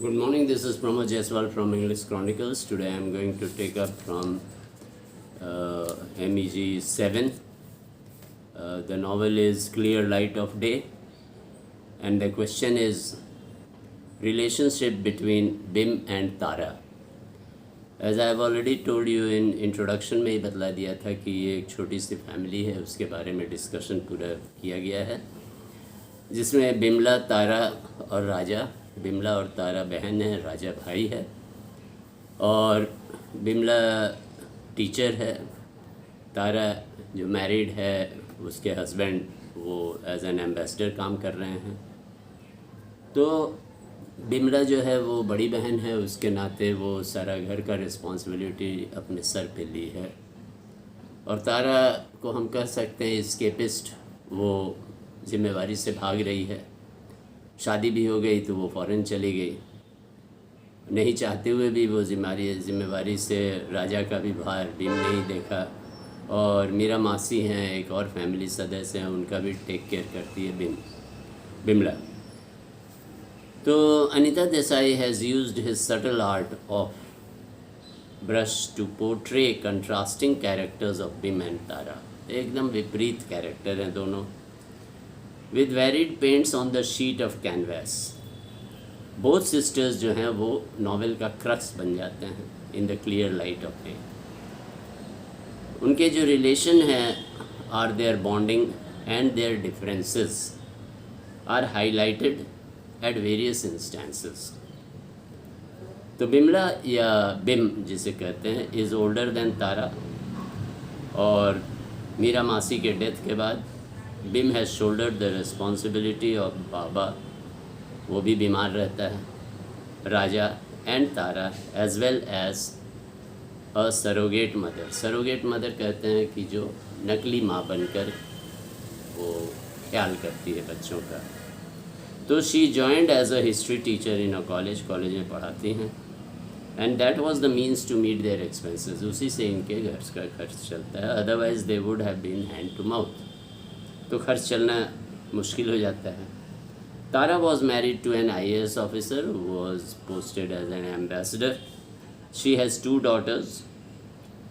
Good morning, this is Pramod Jaiswal from English Chronicles. Today I am going to take up from MEG 7. The novel is Clear Light of Day, and the question is relationship between Bim and Tara. As I have already told you in introduction में ही बतला दिया था कि ये एक छोटी सी family है, उसके बारे में डिस्कशन पूरा किया गया है, जिसमें बिमला, तारा और राजा, बिमला और तारा बहन है, राजा भाई है, और बिमला टीचर है, तारा जो मैरिड है, उसके हस्बैंड वो एज एन एम्बेसडर काम कर रहे हैं। तो बिमला जो है वो बड़ी बहन है, उसके नाते वो सारा घर का रिस्पॉन्सिबिलिटी अपने सर पे ली है, और तारा को हम कह सकते हैं स्केपिस्ट, वो जिम्मेवारी से भाग रही है। शादी भी हो गई तो वो फ़ौरन चली गई, नहीं चाहते हुए भी वो जिम्मेवारी से राजा का भी भार बिम ने ही देखा, और मेरा मासी हैं, एक और फैमिली सदस्य हैं, उनका भी टेक केयर करती है बिमला। तो Anita Desai has used his subtle art of brush to portray contrasting characters of Bim and Tara. एकदम विपरीत कैरेक्टर हैं दोनों, with varied paints on the sheet of canvas. Both sisters जो हैं वो नॉवेल का क्रक्स बन जाते हैं in the clear light of day. उनके जो रिलेशन हैं are their bonding and their differences are highlighted at various instances. तो बिमला या बिम जिसे कहते हैं इज़ ओल्डर देन तारा, और मीरा मासी के डेथ के बाद Bim has shouldered the responsibility of Baba, वो भी बीमार रहता है, Raja and Tara as well as a surrogate mother. Surrogate mother कहते हैं कि जो नकली माँ बनकर वो ख्याल करती है बच्चों का। तो she joined as a history teacher in a college में पढ़ाती हैं, and that was the means to meet their expenses. उसी से इनके घर का खर्च चलता है, otherwise they would have been hand to mouth, तो खर्च चलना मुश्किल हो जाता है। Tara was married to an IAS officer who was posted as an ambassador. She has 2 daughters.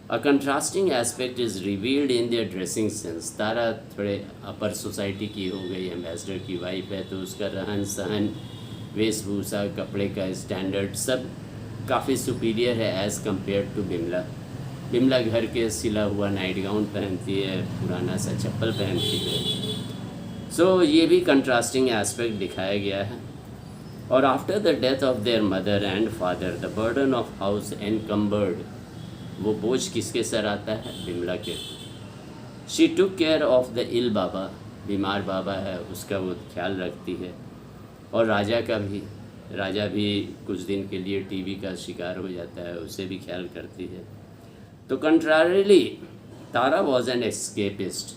A contrasting aspect is revealed in their dressing sense. Tara थोड़े upper society की हो गई, एम्बेसडर की वाइफ है, तो उसका रहन सहन, वेशभूषा, कपड़े का स्टैंडर्ड सब काफ़ी सुपीरियर है as compared to Bimla. Bimla घर के सिला हुआ नाइट गाउन पहनती है, पुराना सा चप्पल पहनती है। सो ये भी कंट्रास्टिंग एस्पेक्ट दिखाया गया है। और after the death of their mother and father the burden of house encumbered, वो बोझ किसके सर आता है? बिमला के। She took care of the ill Baba, बीमार बाबा है उसका वो ख्याल रखती है, और राजा भी कुछ दिन के लिए टीबी का शिकार हो जाता है, उसे भी ख्याल करती है। तो कंट्रारिली तारा वॉज एन एस्केपिस्ट।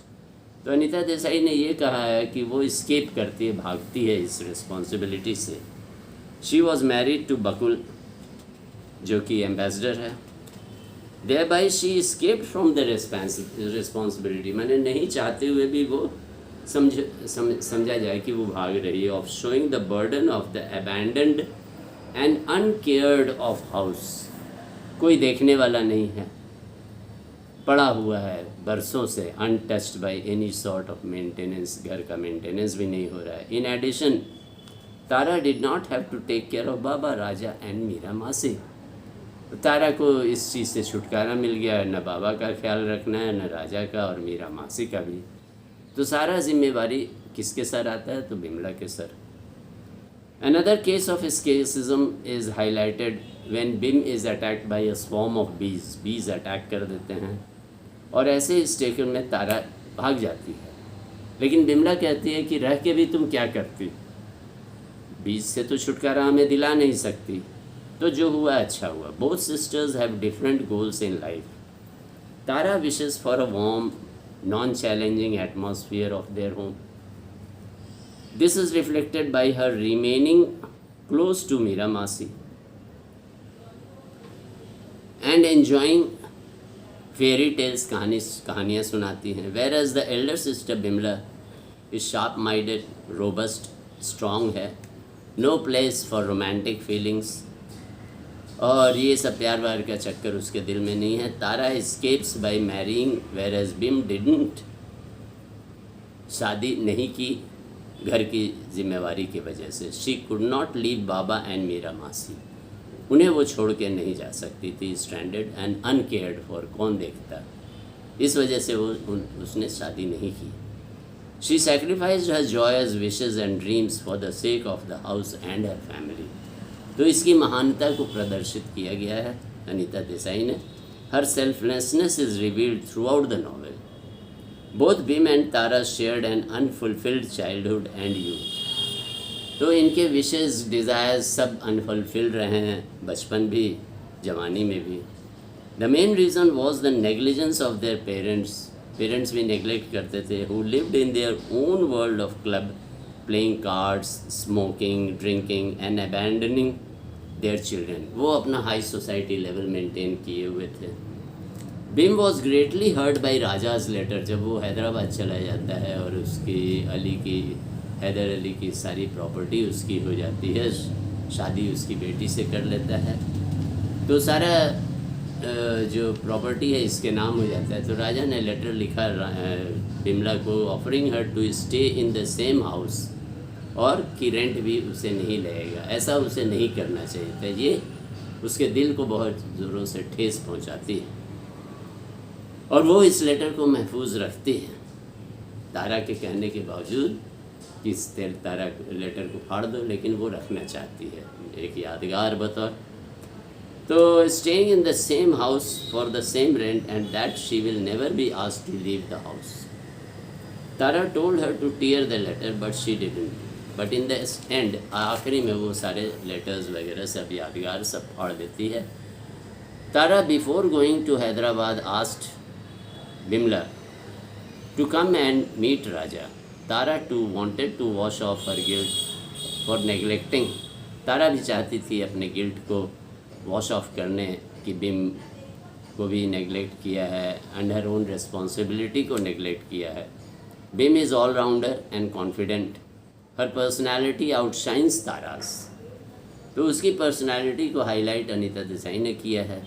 तो अनीता देसाई ने ये कहा है कि वो स्केप करती है, भागती है इस रिस्पॉन्सिबिलिटी से। She was married to Bakul जो कि एम्बेसडर है। Thereby she escaped from the responsibility, मैंने नहीं चाहते हुए भी वो समझा जाए कि वो भाग रही है, of showing the burden of the abandoned and uncared of house. कोई देखने वाला नहीं है, पड़ा हुआ है बरसों से, untouched by any sort of maintenance, घर का मेंटेनेंस भी नहीं हो रहा है। In addition Tara did not have to take care of Baba, Raja and Mira Masi. Tara को इस चीज़ से छुटकारा मिल गया, न बाबा का ख्याल रखना है, न राजा का, और मीरा मासी का भी। तो सारा जिम्मेवारी किसके सर आता है? तो बिमला के sir. Another case of escapism is highlighted when Bim is attacked by a swarm of bees. Bees attack कर देते हैं, और ऐसे स्टेशन में तारा भाग जाती है, लेकिन बिमला कहती है कि रह के भी तुम क्या करती, बीज से तो छुटकारा हमें दिला नहीं सकती। तो जो हुआ अच्छा हुआ। Both sisters have different goals in life. Tara wishes for a warm non challenging atmosphere of their home. This is reflected by her remaining close to Meera Masi and enjoying fairy tales, कहानियाँ सुनाती हैं। Whereas the elder sister Bimla is sharp-minded, robust, strong है, no place for romantic feelings, और ये सब प्यार व्यार का चक्कर उसके दिल में नहीं है। Tara escapes by marrying whereas Bim didn't, शादी नहीं की घर की जिम्मेवारी की वजह से। She could not leave Baba and Mira मासी, उन्हें वो छोड़ के नहीं जा सकती थी। स्ट्रैंडेड एंड अनकेयर्ड फॉर, कौन देखता, इस वजह से उसने शादी नहीं की। She sacrificed her joys wishes and dreams for the sake of the house and her family. तो इसकी महानता को प्रदर्शित किया गया है अनीता देसाई ने। Her selflessness is revealed throughout the novel. Both Bim and Tara shared an unfulfilled childhood and youth. तो इनके विशेज़ डिज़ायर्स सब अनफुलफिल्ड रहे हैं, बचपन भी जवानी में भी। The main reason was the negligence of their parents भी नेग्लेक्ट करते थे, who lived in their own world of club, playing cards, smoking, drinking and abandoning their children. वो अपना हाई सोसाइटी लेवल मेंटेन किए हुए थे। Bim was greatly hurt by Raja's letter, जब वो हैदराबाद चला जाता है और उसकी हैदर अली की सारी प्रॉपर्टी उसकी हो जाती है, शादी उसकी बेटी से कर लेता है, तो सारा जो प्रॉपर्टी है इसके नाम हो जाता है। तो राजा ने लेटर लिखा बिमला को, offering her to stay in the same house, और कि रेंट भी उसे नहीं लगेगा। ऐसा उसे नहीं करना चाहिए था, ये उसके दिल को बहुत ज़ोरों से ठेस पहुंचाती है, और वो इस लेटर को महफूज रखती है तारा के कहने के बावजूद कि तारा लेटर को फाड़ दो, लेकिन वो रखना चाहती है एक यादगार बतौर। तो staying in the same house for the same rent and that she will never be asked to leave the house. Tara told her to tear the letter but she didn't, but in the end, आखिरी में वो सारे letters वगैरह सब यादगार सब फाड़ देती है। Tara before going to Hyderabad asked Bimla to come and meet Raja. Tara too wanted to wash off her guilt for neglecting. तारा भी चाहती थी अपने गिल्ट को वॉश ऑफ करने कि बिम को भी नेगलेक्ट किया है, एंड हर ओन रिस्पॉन्सिबिलिटी को नेगलेक्ट किया है। Bim is all rounder and confident, her personality outshines Tara's. तो उसकी पर्सनैलिटी को हाईलाइट अनीता देसाई ने किया है।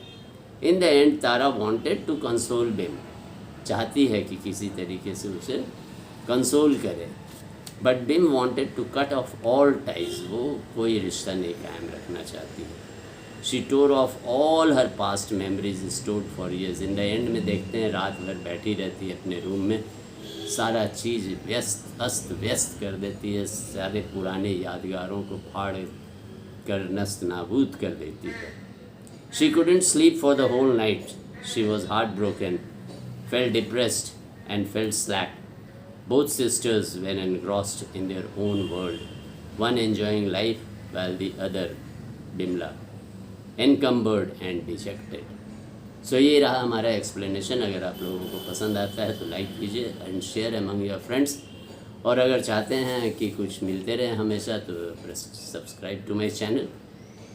In the end Tara wanted to console Bim, चाहती है कि किसी तरीके से उसे कंसोल करे, but Bim wanted to cut off all ties, वो कोई रिश्ता नहीं कायम रखना चाहती है। She tore off all her past memories stored for years. In the end में देखते हैं रात भर बैठी रहती है अपने रूम में, सारा चीज़ अस्त व्यस्त कर देती है, सारे पुराने यादगारों को फाड़ कर नस्त नाबूद कर देती है। She couldn't sleep for the whole night, she was heart broken, felt depressed and felt slack. Both sisters were engrossed in their own world, one enjoying life while the other, Bimla, encumbered and dejected. So ये रहा हमारा explanation. अगर आप लोगों को पसंद आता है तो लाइक कीजिए and share among your friends, और अगर चाहते हैं कि कुछ मिलते रहे हमेशा तो subscribe to my channel,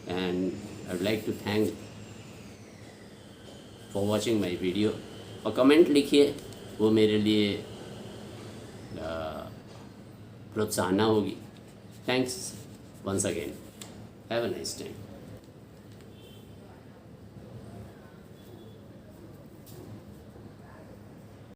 and I would like to thank for watching my video. और कमेंट लिखिए, वो मेरे लिए प्रोत्साहन होगी। Thanks once again, have a nice time.